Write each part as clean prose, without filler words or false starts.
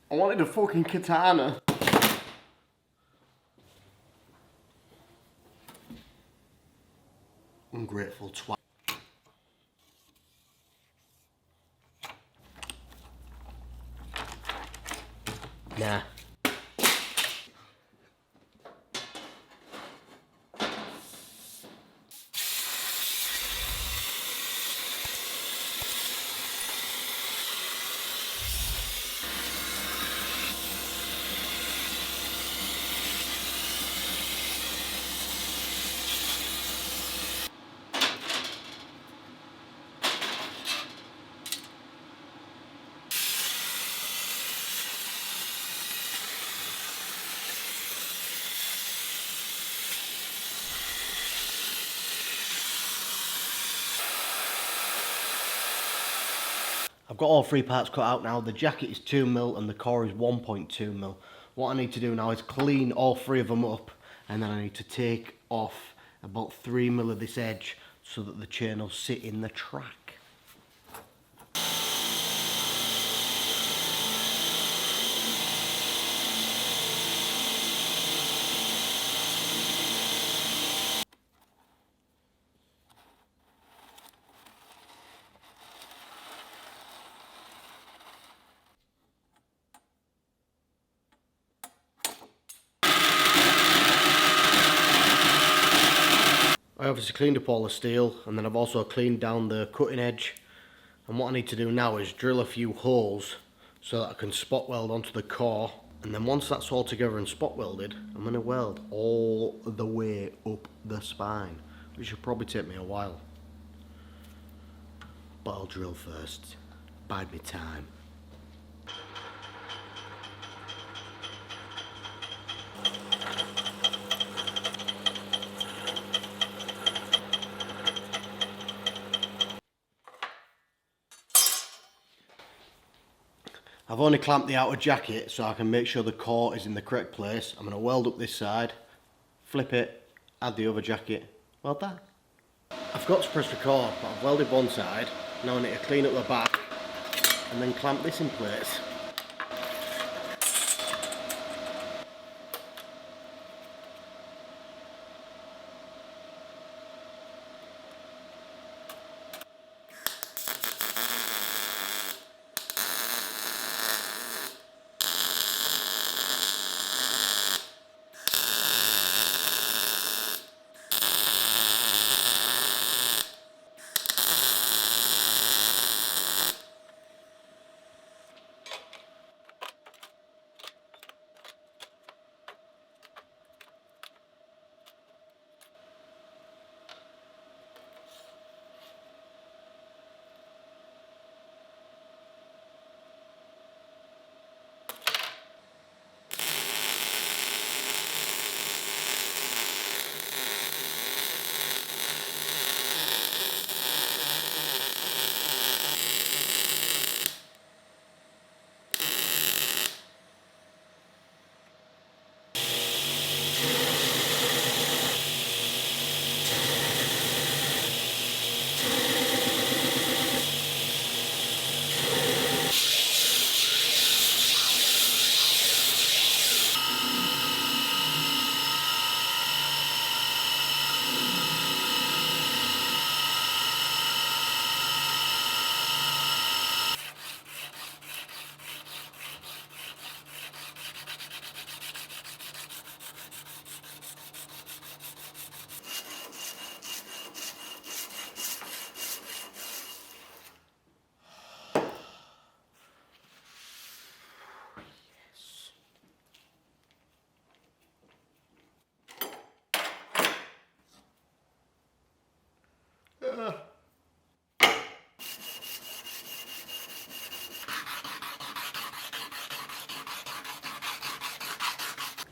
I wanted a fucking katana. Ungrateful twat. Nah. I've got all three parts cut out now. The jacket is 2mm and the core is 1.2mm. What I need to do now is clean all three of them up, and then I need to take off about 3mm of this edge so that the chain will sit in the track. I obviously cleaned up all the steel, and then I've also cleaned down the cutting edge, and what I need to do now is drill a few holes so that I can spot weld onto the core, and then once that's all together and spot welded, I'm going to weld all the way up the spine, which will probably take me a while, but I'll drill first. Bide me time. I've only clamped the outer jacket so I can make sure the core is in the correct place. I'm going to weld up this side, flip it, add the other jacket, weld that. I've got to press record, but I've welded one side. Now I need to clean up the back and then clamp this in place.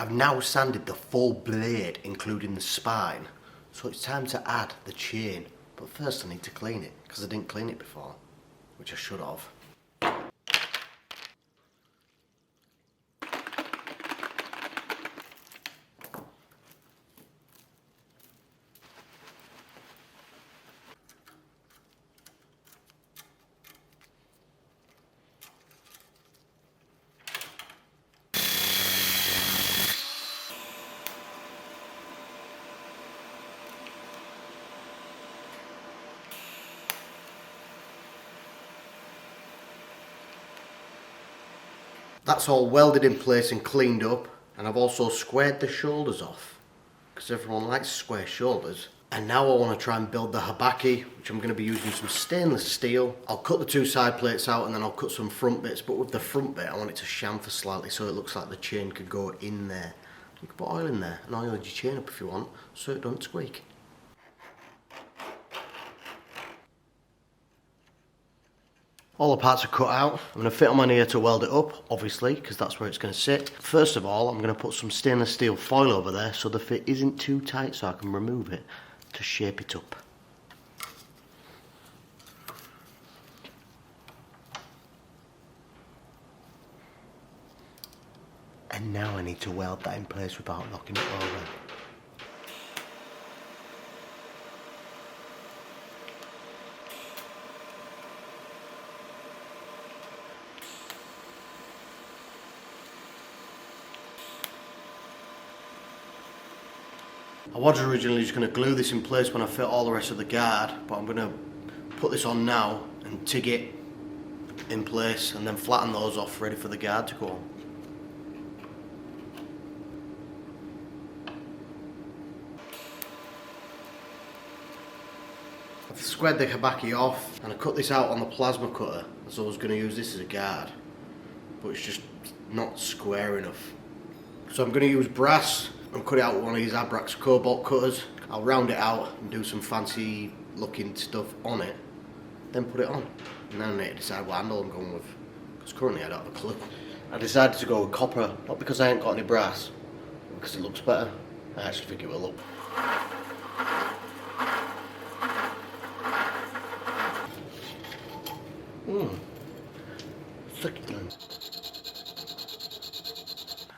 I've now sanded the full blade, including the spine, so it's time to add the chain. But first I need to clean it, because I didn't clean it before, which I should have. That's all welded in place and cleaned up, and I've also squared the shoulders off because everyone likes square shoulders. And now I want to try and build the habaki, which I'm going to be using some stainless steel. I'll cut the two side plates out and then I'll cut some front bits, but with the front bit I want it to chamfer slightly so it looks like the chain could go in there. You can put oil in there and oil your chain up if you want so it don't squeak. All the parts are cut out. I'm going to fit on my ear to weld it up, obviously, because that's where it's going to sit. First of all, I'm going to put some stainless steel foil over there so the fit isn't too tight so I can remove it to shape it up. And now I need to weld that in place without knocking it over. I was originally just going to glue this in place when I fit all the rest of the guard, but I'm going to put this on now and TIG it in place and then flatten those off ready for the guard to go on. I've squared the habaki off and I cut this out on the plasma cutter as I was going to use this as a guard, but it's just not square enough. So I'm going to use brass and cut it out with one of these Abrax cobalt cutters. I'll round it out and do some fancy looking stuff on it, then put it on. And then I need to decide what handle I'm going with, because currently I don't have a clue. I decided to go with copper, not because I ain't got any brass, but because it looks better. I actually think it will look. Succulent.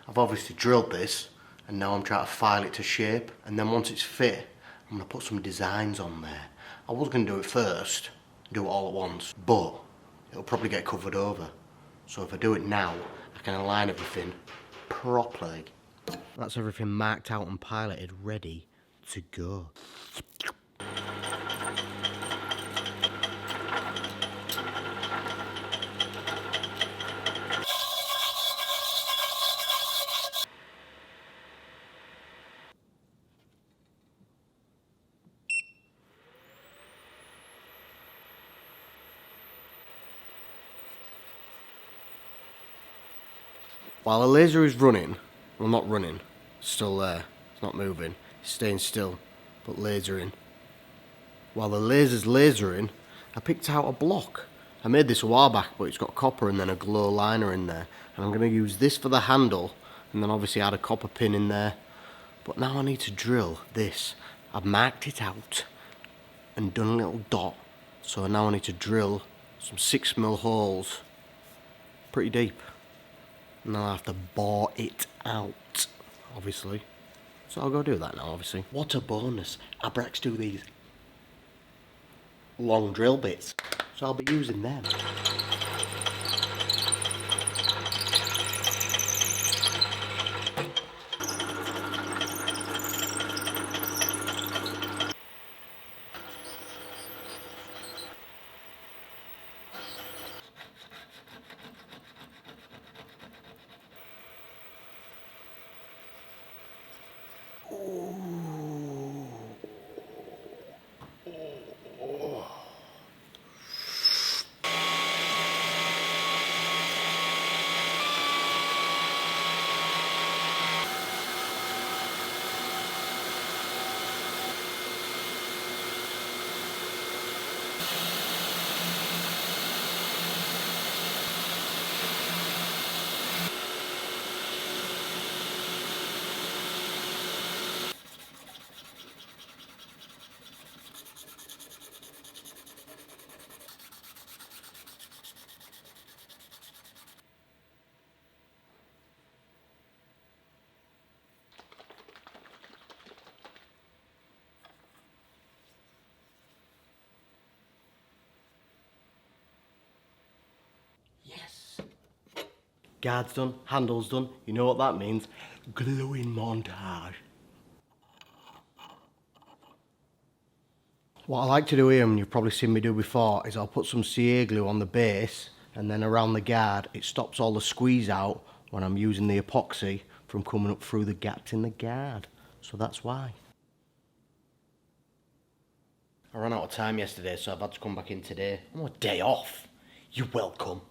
I've obviously drilled this and now I'm trying to file it to shape, and then once it's fit I'm going to put some designs on there. I was going to do it first, do it all at once, but it'll probably get covered over. So if I do it now I can align everything properly. That's everything marked out and piloted, ready to go. While the laser is running, well not running, it's still there, it's not moving, it's staying still, but lasering. While the laser's lasering, I picked out a block. I made this a while back, but it's got copper and then a glow liner in there. And I'm going to use this for the handle, and then obviously add a copper pin in there. But now I need to drill this. I've marked it out and done a little dot. So now I need to drill some 6mm holes, pretty deep. And I'll have to bore it out, obviously. So I'll go do that now, obviously. What a bonus. Abrax do these long drill bits, so I'll be using them. Guard's done, handle's done. You know what that means? Gluing montage. What I like to do here, and you've probably seen me do before, is I'll put some CA glue on the base and then around the guard it stops all the squeeze out when I'm using the epoxy from coming up through the gaps in the guard. So that's why. I ran out of time yesterday, so I've had to come back in today. I'm on a day off. You're welcome.